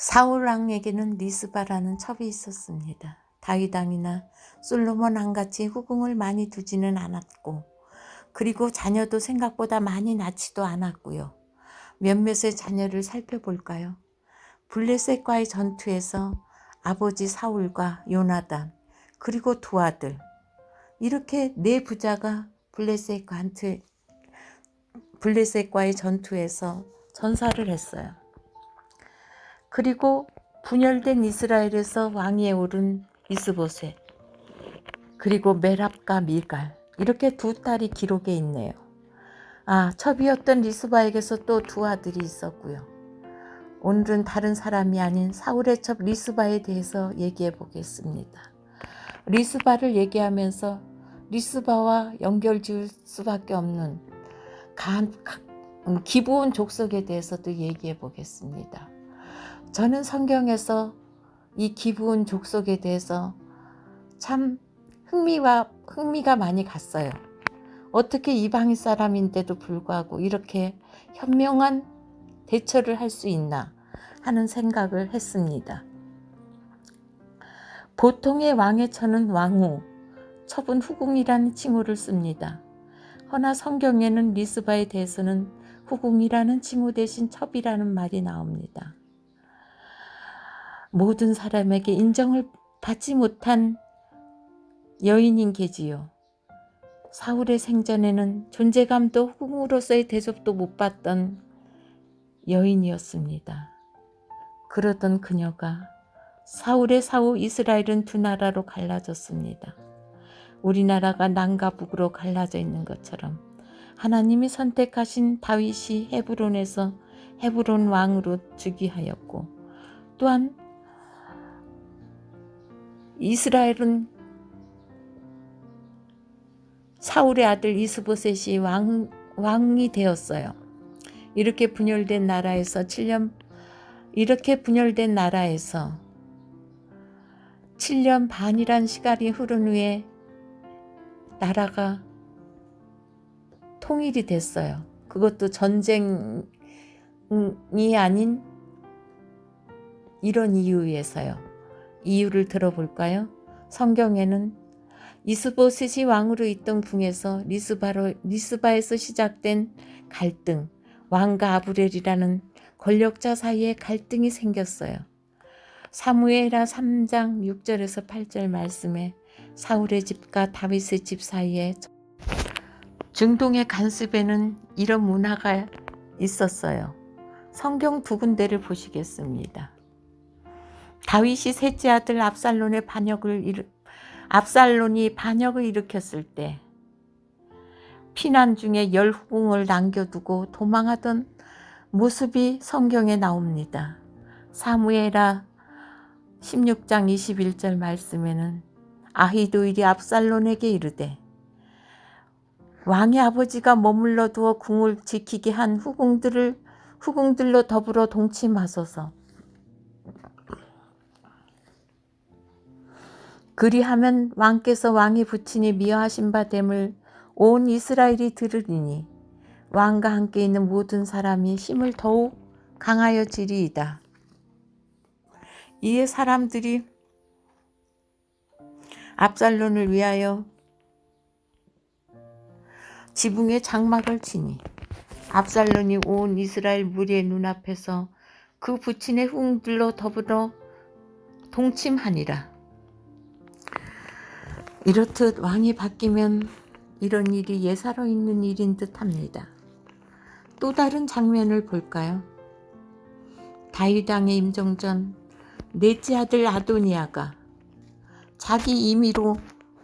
사울 왕에게는 리스바라는 첩이 있었습니다. 다윗 왕이나 솔로몬 왕같이 후궁을 많이 두지는 않았고, 그리고 자녀도 생각보다 많이 낳지도 않았고요. 몇몇의 자녀를 살펴볼까요? 블레셋과의 전투에서 아버지 사울과 요나단, 그리고 두 아들, 이렇게 네 부자가 블레셋과의 전투에서 전사를 했어요. 그리고 분열된 이스라엘에서 왕위에 오른 이스보셋, 그리고 메랍과 미갈, 이렇게 두 딸이 기록에 있네요. 첩이었던 리스바에게서 또 두 아들이 있었고요. 오늘은 다른 사람이 아닌 사울의 첩 리스바에 대해서 얘기해 보겠습니다. 리스바를 얘기하면서 리스바와 연결 지을 수밖에 없는 기브온 족속에 대해서도 얘기해 보겠습니다. 저는 성경에서 이 기브온 족속에 대해서 참 흥미가 많이 갔어요. 어떻게 이방인 사람인데도 불구하고 이렇게 현명한 대처를 할 수 있나 하는 생각을 했습니다. 보통의 왕의 처는 왕후, 첩은 후궁이라는 칭호를 씁니다. 허나 성경에는 리스바에 대해서는 후궁이라는 칭호 대신 첩이라는 말이 나옵니다. 모든 사람에게 인정을 받지 못한 여인인 게지요. 사울의 생전에는 존재감도 후궁으로서의 대접도 못 받던 여인이었습니다. 그러던 그녀가 사울의 사후 이스라엘은 두 나라로 갈라졌습니다. 우리나라가 남과 북으로 갈라져 있는 것처럼 하나님이 선택하신 다윗이 헤브론에서 헤브론 왕으로 즉위하였고, 또한 이스라엘은 사울의 아들 이스보셋이 왕이 되었어요. 이렇게 분열된 나라에서 7년 반이란 시간이 흐른 후에 나라가 통일이 됐어요. 그것도 전쟁이 아닌 이런 이유에서요. 이유를 들어볼까요? 성경에는 이스보셋이 왕으로 있던 궁에서 리스바에서 시작된 갈등, 왕과 아브렐이라는 권력자 사이에 갈등이 생겼어요. 사무엘하 3장 6절에서 8절 말씀에 사울의 집과 다윗의 집 사이에, 중동의 간습에는 이런 문화가 있었어요. 성경 두 군데를 보시겠습니다. 다윗이 셋째 아들 압살론이 반역을 일으켰을 때 피난 중에 10후궁을 남겨두고 도망하던 모습이 성경에 나옵니다. 사무엘하 16장 21절 말씀에는 아히도일이 압살론에게 이르되 왕의 아버지가 머물러 두어 궁을 지키게 한 후궁들로 더불어 동침하소서. 그리하면 왕께서 왕의 부친이 미워하신 바 됨을 온 이스라엘이 들으리니 왕과 함께 있는 모든 사람이 힘을 더욱 강하여지리이다. 이에 사람들이 압살론을 위하여 지붕에 장막을 치니 압살론이 온 이스라엘 무리의 눈앞에서 그 부친의 후궁들로 더불어 동침하니라. 이렇듯 왕이 바뀌면 이런 일이 예사로 있는 일인 듯 합니다. 또 다른 장면을 볼까요? 다윗 왕의 임종 전 넷째 아들 아도니아가 자기 임의로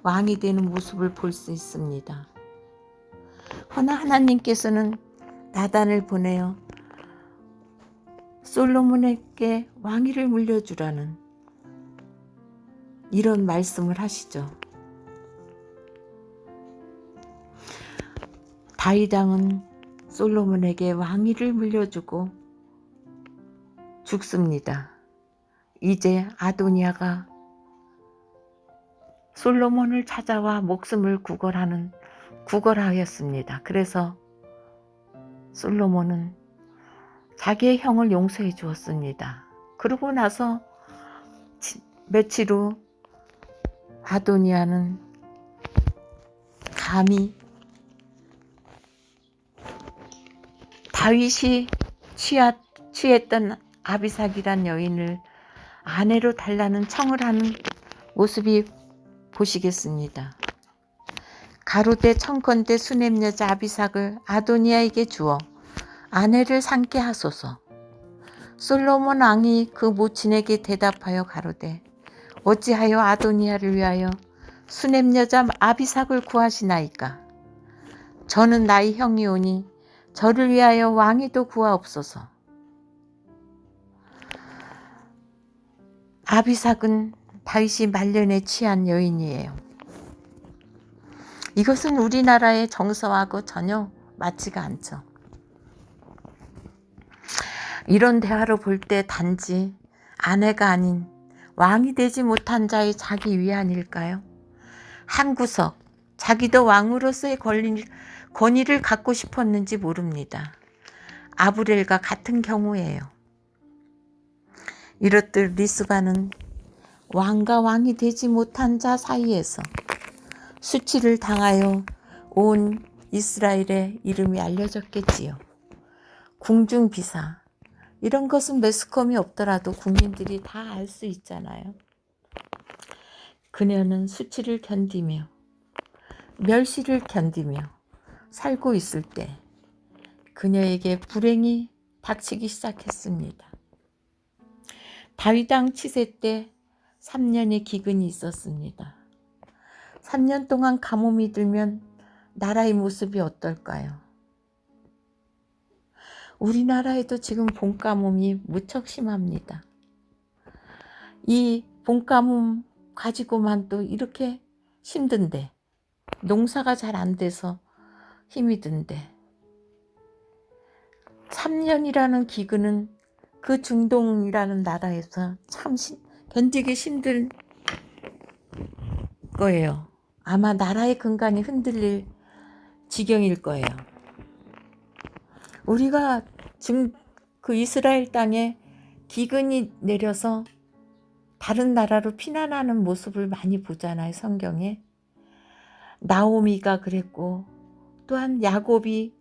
왕이 되는 모습을 볼 수 있습니다. 허나 하나님께서는 나단을 보내어 솔로몬에게 왕위를 물려주라는 이런 말씀을 하시죠. 다윗 왕은 솔로몬에게 왕위를 물려주고 죽습니다. 이제 아도니아가 솔로몬을 찾아와 목숨을 구걸하였습니다. 그래서 솔로몬은 자기의 형을 용서해 주었습니다. 그러고 나서 며칠 후 아도니아는 감히 다윗이 취했던 아비삭이란 여인을 아내로 달라는 청을 하는 모습이 보시겠습니다. 가로되 청컨대 수냄 여자 아비삭을 아도니아에게 주어 아내를 삼게 하소서. 솔로몬 왕이 그 모친에게 대답하여 가로되 어찌하여 아도니아를 위하여 수냄 여자 아비삭을 구하시나이까? 저는 나의 형이오니 저를 위하여 왕이도 구하옵소서. 아비삭은 다윗이 말년에 취한 여인이에요. 이것은 우리나라의 정서하고 전혀 맞지가 않죠. 이런 대화로 볼 때 단지 아내가 아닌 왕이 되지 못한 자의 자기 위안일까요? 한 구석, 자기도 왕으로서의 권위를 갖고 싶었는지 모릅니다. 아브렐과 같은 경우예요. 이렇듯 리스바는 왕과 왕이 되지 못한 자 사이에서 수치를 당하여 온 이스라엘의 이름이 알려졌겠지요. 궁중비사, 이런 것은 매스컴이 없더라도 국민들이 다 알 수 있잖아요. 그녀는 수치를 견디며 멸시를 견디며 살고 있을 때 그녀에게 불행이 닥치기 시작했습니다. 다윗 왕 치세 때 3년의 기근이 있었습니다. 3년 동안 가뭄이 들면 나라의 모습이 어떨까요? 우리나라에도 지금 봄가뭄이 무척 심합니다. 이 봄가뭄 가지고만 또 이렇게 힘든데, 농사가 잘 안 돼서 힘이 든데, 3년이라는 기근은 그 중동이라는 나라에서 참 견디기 힘들 거예요. 아마 나라의 근간이 흔들릴 지경일 거예요. 우리가 지금 그 이스라엘 땅에 기근이 내려서 다른 나라로 피난하는 모습을 많이 보잖아요, 성경에. 나오미가 그랬고, 또한 야곱이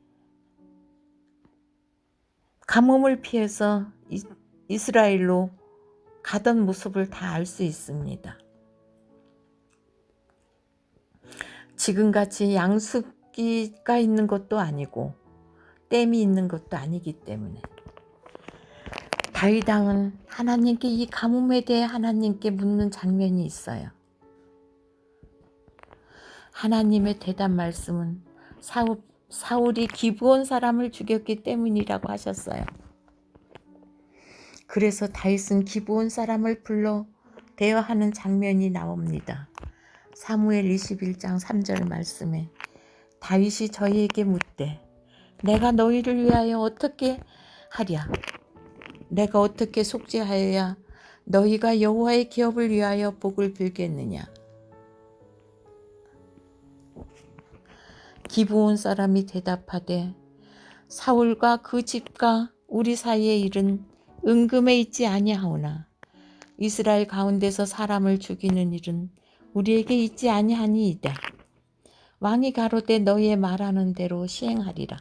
가뭄을 피해서 이스라엘로 가던 모습을 다 알 수 있습니다. 지금같이 양수기가 있는 것도 아니고 댐이 있는 것도 아니기 때문에 다윗 왕은 하나님께 이 가뭄에 대해 하나님께 묻는 장면이 있어요. 하나님의 대답 말씀은 사울이 기브온 사람을 죽였기 때문이라고 하셨어요. 그래서 다윗은 기브온 사람을 불러 대화하는 장면이 나옵니다. 사무엘 21장 3절 말씀에 다윗이 저희에게 묻되 내가 너희를 위하여 어떻게 하랴? 내가 어떻게 속죄하여야 너희가 여호와의 기업을 위하여 복을 빌겠느냐? 기브온 사람이 대답하되 사울과 그 집과 우리 사이의 일은 은금에 있지 아니하오나 이스라엘 가운데서 사람을 죽이는 일은 우리에게 있지 아니하니이다. 왕이 가로되 너희의 말하는 대로 시행하리라.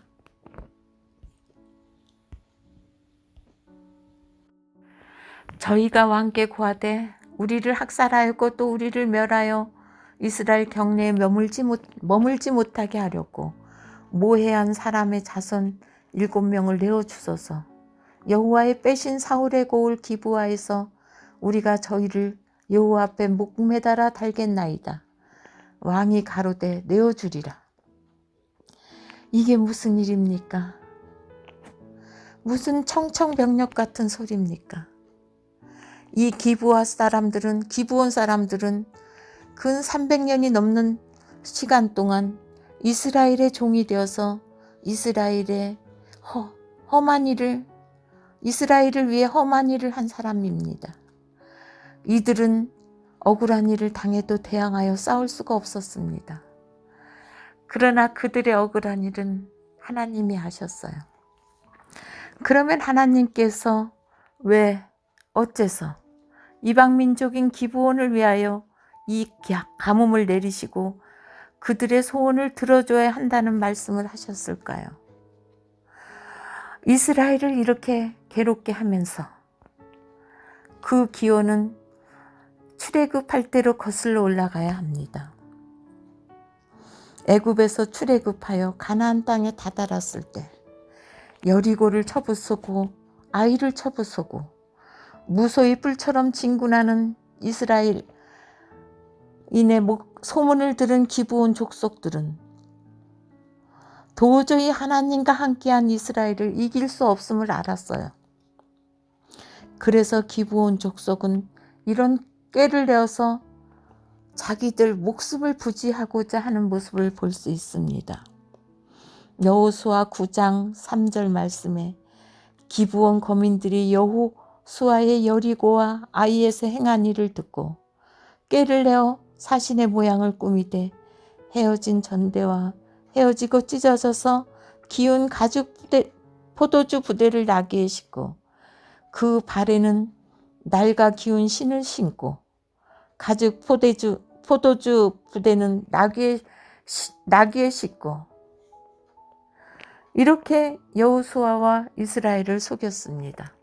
저희가 왕께 구하되 우리를 학살하였고 또 우리를 멸하여 이스라엘 경내에 머물지 못하게 하려고 모해한 사람의 자손 7명을 내어주소서. 여호와의 빼신 사울의 고을 기브아에서 우리가 저희를 여호와 앞에 목매달아 달겠나이다. 왕이 가로되 내어주리라. 이게 무슨 일입니까? 무슨 청청병력 같은 소리입니까? 이 기브온 사람들은 근 300년이 넘는 시간 동안 이스라엘의 종이 되어서 이스라엘의 이스라엘을 위해 험한 일을 한 사람입니다. 이들은 억울한 일을 당해도 대항하여 싸울 수가 없었습니다. 그러나 그들의 억울한 일은 하나님이 하셨어요. 그러면 하나님께서 왜 어째서 이방 민족인 기브온을 위하여 이 가뭄을 내리시고 그들의 소원을 들어줘야 한다는 말씀을 하셨을까요? 이스라엘을 이렇게 괴롭게 하면서 그 기온은 출애굽할 대로 거슬러 올라가야 합니다. 애굽에서 출애굽하여 가나안 땅에 다다랐을 때 여리고를 쳐부수고 아이를 쳐부수고 무소히 뿔처럼 진군하는 이스라엘인의 소문을 들은 기브온 족속들은 도저히 하나님과 함께한 이스라엘을 이길 수 없음을 알았어요. 그래서 기브온 족속은 이런 꾀를 내어서 자기들 목숨을 부지하고자 하는 모습을 볼 수 있습니다. 여호수아 9장 3절 말씀에 기브온 거민들이 여호수아의 여리고와 아이에서 행한 일을 듣고 꾀를 내어 사신의 모양을 꾸미되 헤어진 전대와 헤어지고 찢어져서 기운 가죽 포도주 부대를 나귀에 싣고 그 발에는 낡아 기운 신을 신고 가죽 포도주 부대는 나귀에 싣고 이렇게 여호수아와 이스라엘을 속였습니다.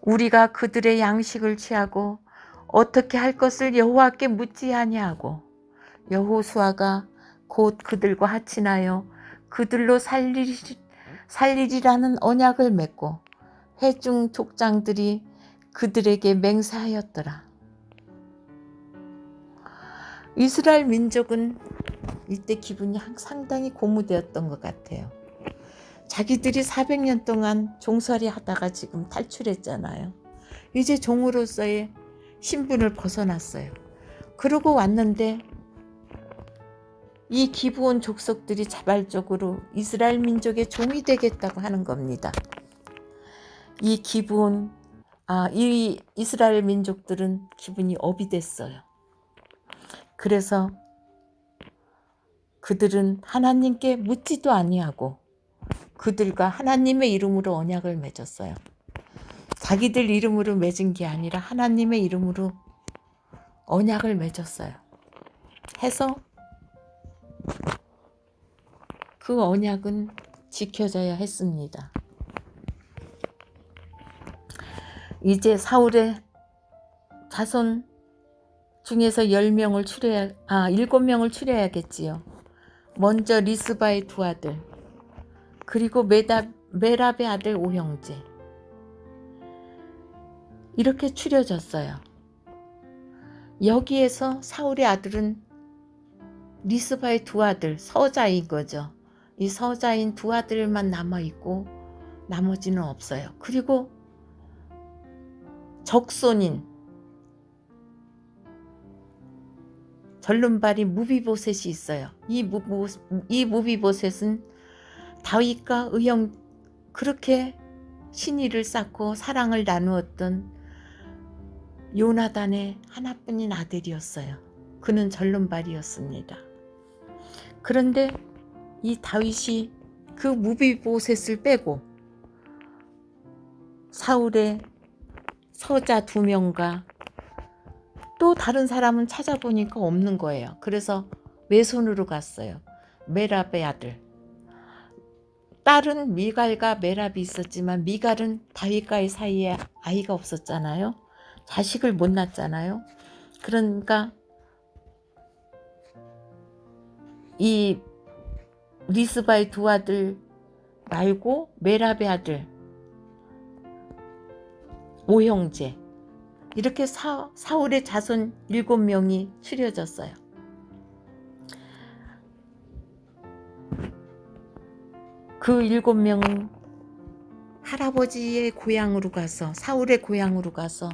우리가 그들의 양식을 취하고 어떻게 할 것을 여호와께 묻지 아니하고 여호수아가 곧 그들과 합친하여 그들로 살리리라는 언약을 맺고 회중 족장들이 그들에게 맹세하였더라. 이스라엘 민족은 이때 기분이 상당히 고무되었던 것 같아요. 자기들이 400년 동안 종살이 하다가 지금 탈출했잖아요. 이제 종으로서의 신분을 벗어났어요. 그러고 왔는데 이 기브온 족속들이 자발적으로 이스라엘 민족의 종이 되겠다고 하는 겁니다. 이 이스라엘 민족들은 기분이 업이 됐어요. 그래서 그들은 하나님께 묻지도 아니하고 그들과 하나님의 이름으로 언약을 맺었어요. 자기들 이름으로 맺은 게 아니라 하나님의 이름으로 언약을 맺었어요. 해서 그 언약은 지켜져야 했습니다. 이제 사울의 자손 중에서 7명을 추려야겠지요. 먼저 리스바의 두 아들, 그리고 메랍의 아들 오형제. 이렇게 추려졌어요. 여기에서 사울의 아들은 리스바의 두 아들, 서자인 거죠. 이 서자인 두 아들만 남아있고 나머지는 없어요. 그리고 적손인 절름발이 무비보셋이 있어요. 이 무비보셋은 다윗과 그렇게 신의를 쌓고 사랑을 나누었던 요나단의 하나뿐인 아들이었어요. 그는 절름발이었습니다. 그런데 이 다윗이 그 무비보셋을 빼고 사울의 서자 2명과 또 다른 사람은 찾아보니까 없는 거예요. 그래서 외손으로 갔어요. 메랍의 아들. 딸은 미갈과 메랍이 있었지만 미갈은 다윗과의 사이에 아이가 없었잖아요. 자식을 못 낳았잖아요. 그러니까 이 리스바의 두 아들 말고 메랍의 아들 오형제, 이렇게 사울의 자손 7명이 추려졌어요. 그 7명은 할아버지의 고향으로 가서, 사울의 고향으로 가서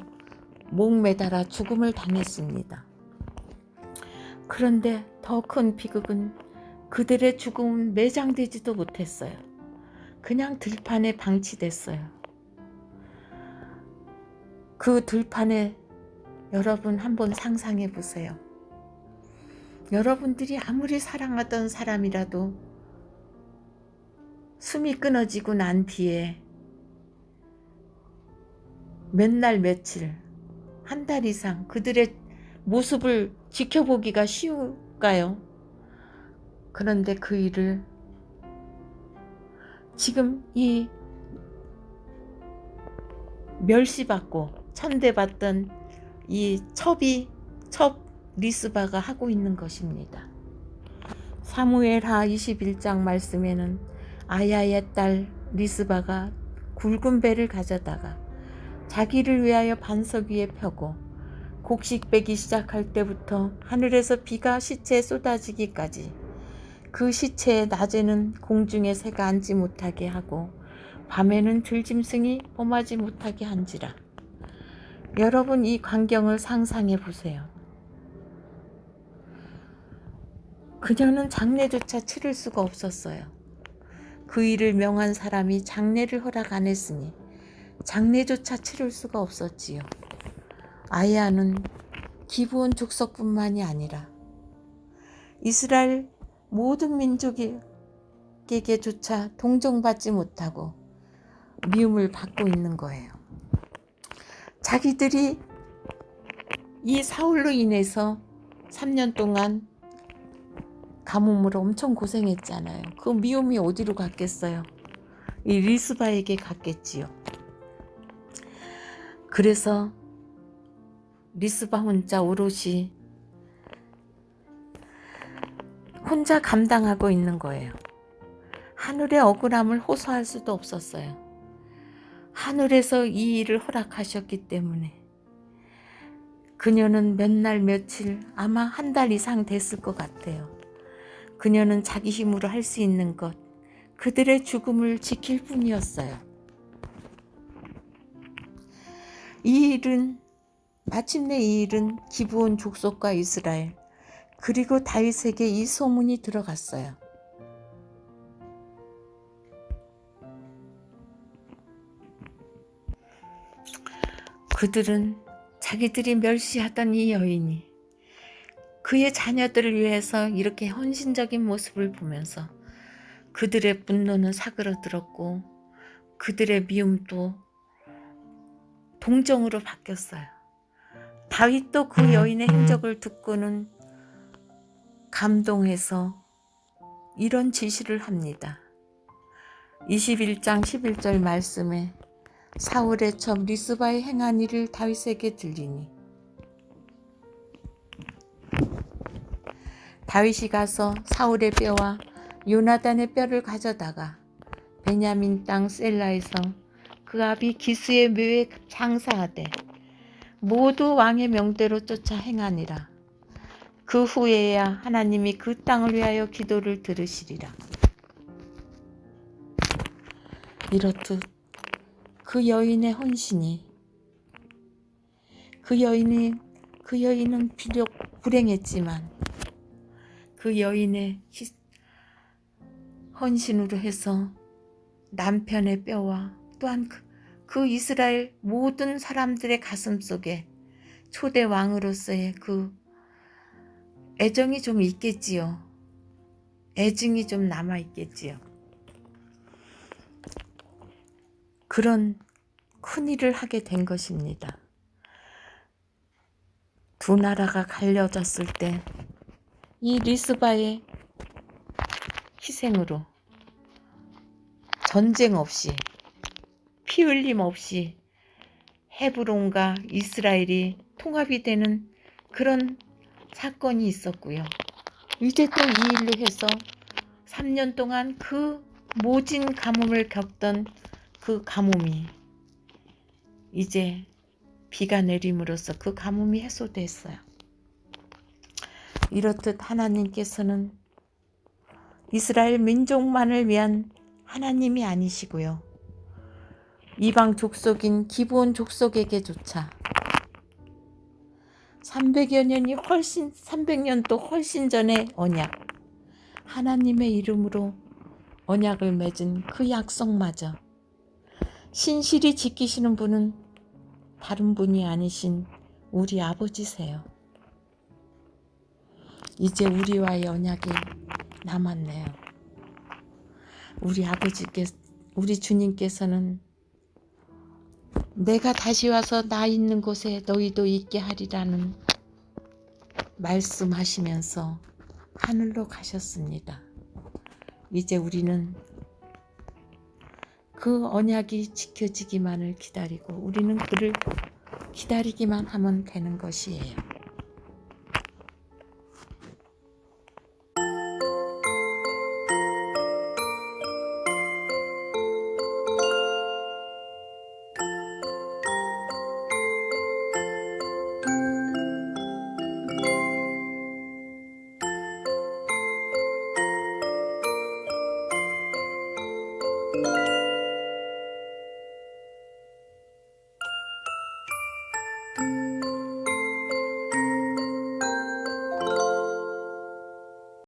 목 매달아 죽음을 당했습니다. 그런데 더 큰 비극은 그들의 죽음은 매장되지도 못했어요. 그냥 들판에 방치됐어요. 그 들판에 여러분 한번 상상해 보세요. 여러분들이 아무리 사랑하던 사람이라도 숨이 끊어지고 난 뒤에 몇 날 며칠, 한 달 이상 그들의 모습을 지켜보기가 쉬울까요? 그런데 그 일을 지금 이 멸시받고 천대받던 이 첩 리스바가 하고 있는 것입니다. 사무엘하 21장 말씀에는 아야의 딸 리스바가 굵은 배를 가져다가 자기를 위하여 반석 위에 펴고 곡식 빼기 시작할 때부터 하늘에서 비가 시체에 쏟아지기까지 그 시체에 낮에는 공중에 새가 앉지 못하게 하고 밤에는 들짐승이 범하지 못하게 한지라. 여러분, 이 광경을 상상해 보세요. 그녀는 장례조차 치를 수가 없었어요. 그 일을 명한 사람이 장례를 허락 안 했으니 장례조차 치를 수가 없었지요. 아야는 기브온 족속뿐만이 아니라 이스라엘 모든 민족에게조차 동정받지 못하고 미움을 받고 있는 거예요. 자기들이 이 사울로 인해서 3년 동안 가뭄으로 엄청 고생했잖아요. 그 미움이 어디로 갔겠어요? 이 리스바에게 갔겠지요. 그래서 리스바 혼자 오롯이 혼자 감당하고 있는 거예요. 하늘의 억울함을 호소할 수도 없었어요. 하늘에서 이 일을 허락하셨기 때문에 그녀는 몇 날 며칠, 아마 한 달 이상 됐을 것 같아요. 그녀는 자기 힘으로 할 수 있는 것, 그들의 죽음을 지킬 뿐이었어요. 마침내 이 일은 기브온 족속과 이스라엘, 그리고 다윗에게 이 소문이 들어갔어요. 그들은 자기들이 멸시하던 이 여인이 그의 자녀들을 위해서 이렇게 헌신적인 모습을 보면서 그들의 분노는 사그러들었고 그들의 미움도 동정으로 바뀌었어요. 다윗도 그 여인의 행적을 듣고는 감동해서 이런 지시를 합니다. 21장 11절 말씀에 사울의 첩 리스바의 행한 일을 다윗에게 들리니 다윗이 가서 사울의 뼈와 요나단의 뼈를 가져다가 베냐민 땅 셀라에서 그 아비 기스의 묘에 장사하되 모두 왕의 명대로 쫓아 행하니라. 그 후에야 하나님이 그 땅을 위하여 기도를 들으시리라. 이렇듯 그 여인의 헌신이 그 여인은 비록 불행했지만 그 여인의 헌신으로 해서 남편의 뼈와 또한 그 이스라엘 모든 사람들의 가슴 속에 초대 왕으로서의 그 애정이 좀 있겠지요. 애증이 좀 남아 있겠지요. 그런 큰일을 하게 된 것입니다. 두 나라가 갈려졌을 때 이 리스바의 희생으로 전쟁 없이 피 흘림 없이 헤브론과 이스라엘이 통합이 되는 그런 사건이 있었고요. 이제 또 이 일로 해서 3년 동안 그 모진 가뭄을 겪던 그 가뭄이 이제 비가 내림으로써 그 가뭄이 해소됐어요. 이렇듯 하나님께서는 이스라엘 민족만을 위한 하나님이 아니시고요. 이방 족속인 기브온 족속에게조차 300년도 훨씬 전에 언약, 하나님의 이름으로 언약을 맺은 그 약속마저 신실히 지키시는 분은 다른 분이 아니신 우리 아버지세요. 이제 우리와의 언약이 남았네요. 우리 주님께서는 내가 다시 와서 나 있는 곳에 너희도 있게 하리라는 말씀하시면서 하늘로 가셨습니다. 이제 우리는 그 언약이 지켜지기만을 기다리고 우리는 그를 기다리기만 하면 되는 것이에요.